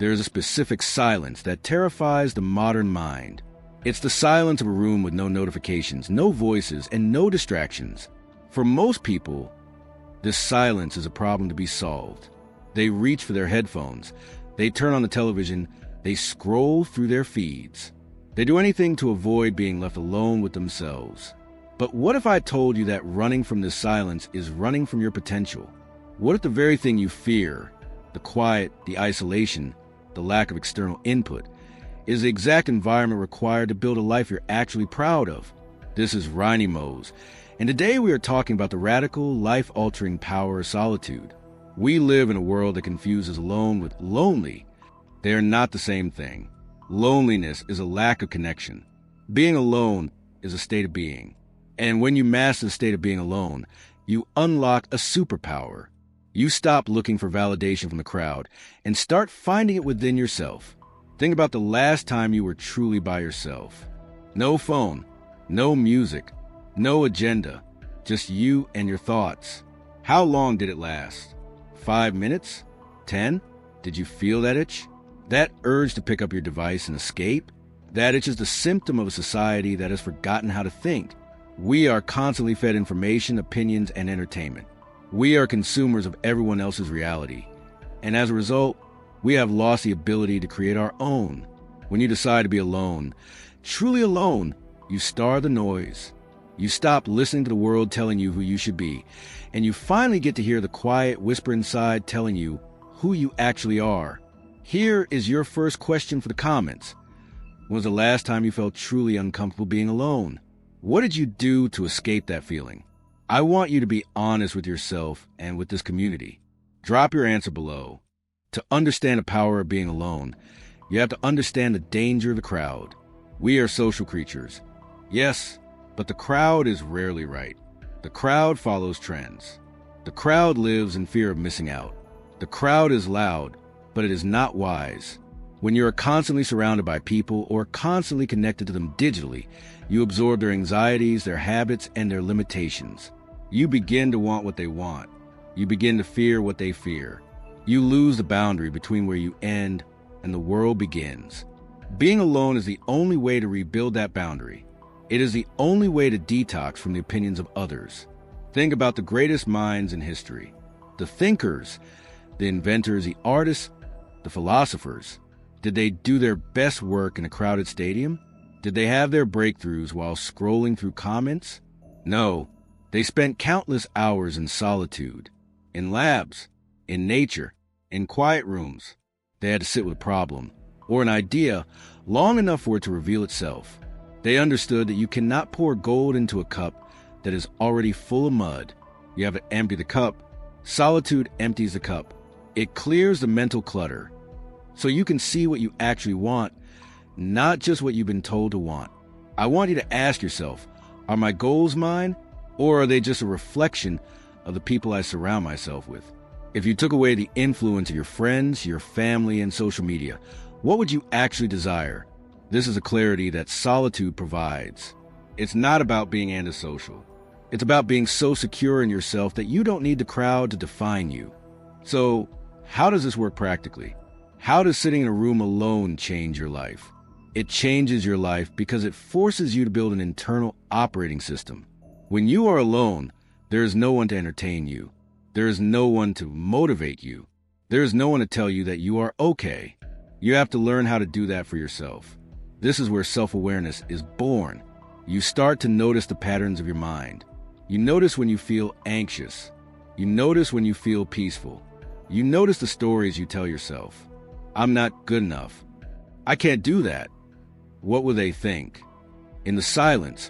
There is a specific silence that terrifies the modern mind. It's the silence of a room with no notifications, no voices, and no distractions. For most people, this silence is a problem to be solved. They reach for their headphones. They turn on the television. They scroll through their feeds. They do anything to avoid being left alone with themselves. But what if I told you that running from this silence is running from your potential? What if the very thing you fear, the quiet, the isolation, the lack of external input, is the exact environment required to build a life you're actually proud of? This is reinyMots, and today we are talking about the radical, life-altering power of solitude. We live in a world that confuses alone with lonely. They are not the same thing. Loneliness is a lack of connection. Being alone is a state of being. And when you master the state of being alone, you unlock a superpower. You stop looking for validation from the crowd and start finding it within yourself. Think about the last time you were truly by yourself. No phone, no music, no agenda, just you and your thoughts. How long did it last? 5 minutes? 10? Did you feel that itch? That urge to pick up your device and escape? That itch is the symptom of a society that has forgotten how to think. We are constantly fed information, opinions, and entertainment. We are consumers of everyone else's reality. And as a result, we have lost the ability to create our own. When you decide to be alone, truly alone, you starve the noise. You stop listening to the world telling you who you should be, and you finally get to hear the quiet whisper inside telling you who you actually are. Here is your first question for the comments. When was the last time you felt truly uncomfortable being alone? What did you do to escape that feeling? I want you to be honest with yourself and with this community. Drop your answer below. To understand the power of being alone, you have to understand the danger of the crowd. We are social creatures. Yes, but the crowd is rarely right. The crowd follows trends. The crowd lives in fear of missing out. The crowd is loud, but it is not wise. When you are constantly surrounded by people or constantly connected to them digitally, you absorb their anxieties, their habits, and their limitations. You begin to want what they want. You begin to fear what they fear. You lose the boundary between where you end and the world begins. Being alone is the only way to rebuild that boundary. It is the only way to detox from the opinions of others. Think about the greatest minds in history. The thinkers, the inventors, the artists, the philosophers. Did they do their best work in a crowded stadium? Did they have their breakthroughs while scrolling through comments? No, they spent countless hours in solitude, in labs, in nature, in quiet rooms. They had to sit with a problem, or an idea, long enough for it to reveal itself. They understood that you cannot pour gold into a cup that is already full of mud. You have to empty the cup. Solitude empties the cup. It clears the mental clutter, so you can see what you actually want, not just what you've been told to want. I want you to ask yourself, are my goals mine, or are they just a reflection of the people I surround myself with? If you took away the influence of your friends, your family, and social media, what would you actually desire? This is a clarity that solitude provides. It's not about being antisocial. It's about being so secure in yourself that you don't need the crowd to define you. So, how does this work practically? How does sitting in a room alone change your life? It changes your life because it forces you to build an internal operating system. When you are alone, there is no one to entertain you. There is no one to motivate you. There is no one to tell you that you are okay. You have to learn how to do that for yourself. This is where self-awareness is born. You start to notice the patterns of your mind. You notice when you feel anxious. You notice when you feel peaceful. You notice the stories you tell yourself. I'm not good enough. I can't do that. What will they think? In the silence,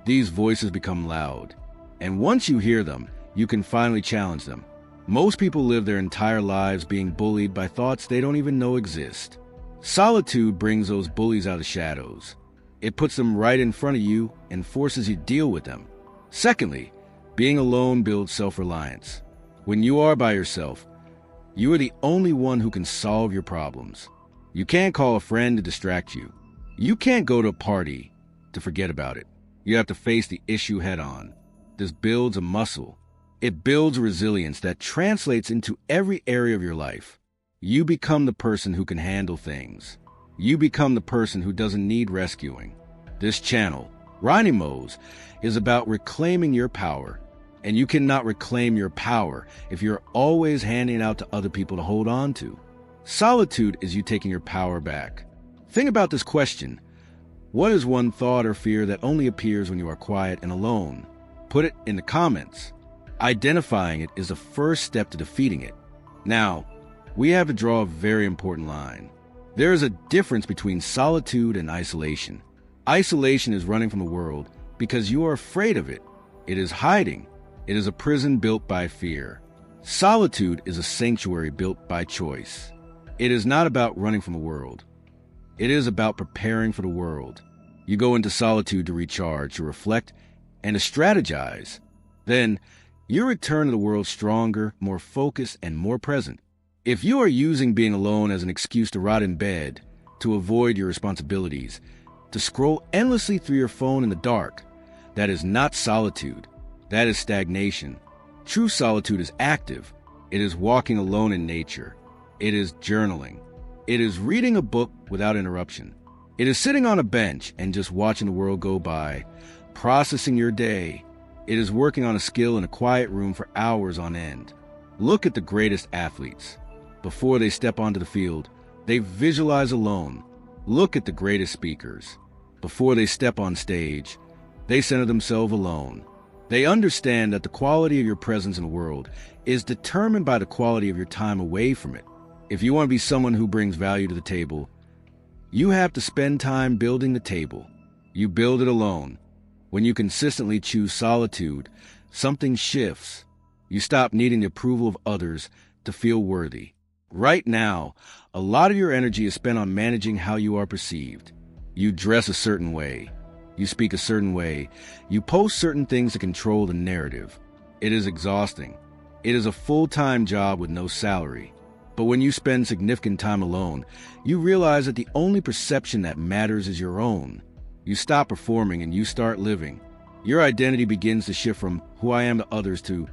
these voices become loud. And once you hear them, you can finally challenge them. Most people live their entire lives being bullied by thoughts they don't even know exist. Solitude brings those bullies out of shadows. It puts them right in front of you and forces you to deal with them. Secondly, being alone builds self-reliance. When you are by yourself, you are the only one who can solve your problems. You can't call a friend to distract you. You can't go to a party to forget about it. You have to face the issue head on. This builds a muscle. It builds resilience that translates into every area of your life. You become the person who can handle things. You become the person who doesn't need rescuing. This channel, reinyMots, is about reclaiming your power. And you cannot reclaim your power if you're always handing it out to other people to hold on to. Solitude is you taking your power back. Think about this question. What is one thought or fear that only appears when you are quiet and alone? Put it in the comments. Identifying it is the first step to defeating it. Now, we have to draw a very important line. There is a difference between solitude and isolation. Isolation is running from the world because you are afraid of it. It is hiding. It is a prison built by fear. Solitude is a sanctuary built by choice. It is not about running from the world. It is about preparing for the world. You go into solitude to recharge, to reflect, and to strategize. Then, you return to the world stronger, more focused, and more present. If you are using being alone as an excuse to rot in bed, to avoid your responsibilities, to scroll endlessly through your phone in the dark, that is not solitude. That is stagnation. True solitude is active. It is walking alone in nature. It is journaling. It is reading a book without interruption. It is sitting on a bench and just watching the world go by, processing your day. It is working on a skill in a quiet room for hours on end. Look at the greatest athletes. Before they step onto the field, they visualize alone. Look at the greatest speakers. Before they step on stage, they center themselves alone. They understand that the quality of your presence in the world is determined by the quality of your time away from it. If you want to be someone who brings value to the table, you have to spend time building the table. You build it alone. When you consistently choose solitude, something shifts. You stop needing the approval of others to feel worthy. Right now, a lot of your energy is spent on managing how you are perceived. You dress a certain way. You speak a certain way. You post certain things to control the narrative. It is exhausting. It is a full-time job with no salary. But when you spend significant time alone, you realize that the only perception that matters is your own. You stop performing and you start living. Your identity begins to shift from who I am to others to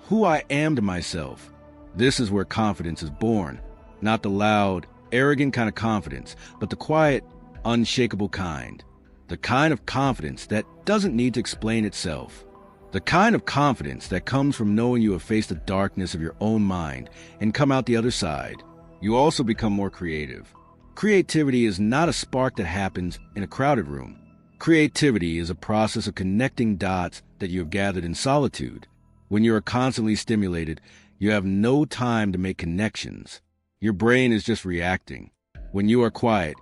who I am to myself. This is where confidence is born. Not the loud, arrogant kind of confidence, but the quiet, unshakable kind. The kind of confidence that doesn't need to explain itself. The kind of confidence that comes from knowing you have faced the darkness of your own mind and come out the other side. You also become more creative. Creativity is not a spark that happens in a crowded room. Creativity is a process of connecting dots that you have gathered in solitude. When you are constantly stimulated, you have no time to make connections. Your brain is just reacting. When you are quiet,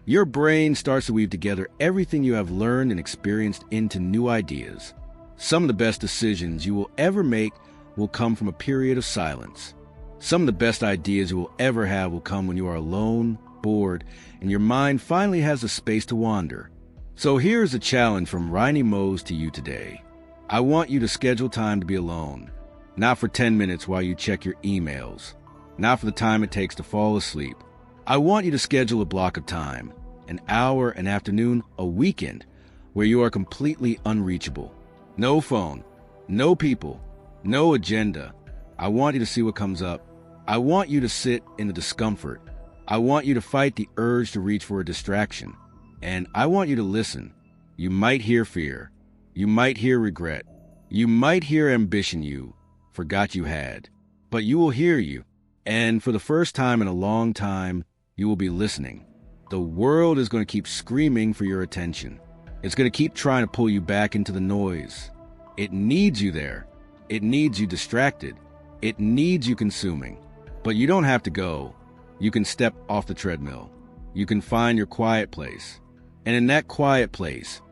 your brain starts to weave together everything you have learned and experienced into new ideas. Some of the best decisions you will ever make will come from a period of silence. Some of the best ideas you will ever have will come when you are alone, bored, and your mind finally has the space to wander. So here's a challenge from reinyMots to you today. I want you to schedule time to be alone. Not for 10 minutes while you check your emails. Not for the time it takes to fall asleep. I want you to schedule a block of time, an hour, an afternoon, a weekend, where you are completely unreachable. No phone, no people, no agenda. I want you to see what comes up. I want you to sit in the discomfort. I want you to fight the urge to reach for a distraction. And I want you to listen. You might hear fear. You might hear regret. You might hear ambition you forgot you had. But you will hear you. And for the first time in a long time, you will be listening. The world is going to keep screaming for your attention. It's going to keep trying to pull you back into the noise. It needs you there. It needs you distracted. It needs you consuming. But you don't have to go. You can step off the treadmill. You can find your quiet place. And in that quiet place,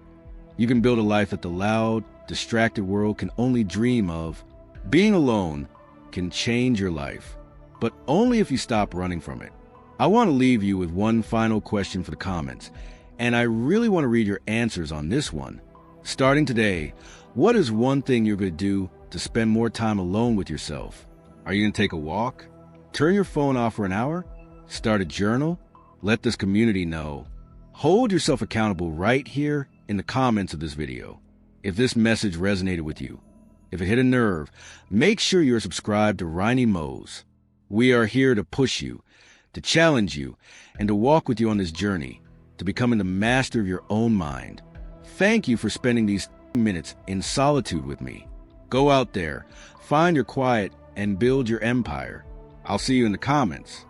you can build a life that the loud, distracted world can only dream of. Being alone can change your life, but only if you stop running from it. I want to leave you with one final question for the comments, and I really want to read your answers on this one. Starting today, what is one thing you're going to do to spend more time alone with yourself? Are you going to take a walk? Turn your phone off for an hour? Start a journal? Let this community know. Hold yourself accountable right here in the comments of this video. If this message resonated with you, if it hit a nerve, make sure you're subscribed to reinyMots. We are here to push you, to challenge you, and to walk with you on this journey to becoming the master of your own mind. Thank you for spending these minutes in solitude with me. Go out there, find your quiet, and build your empire. I'll see you in the comments.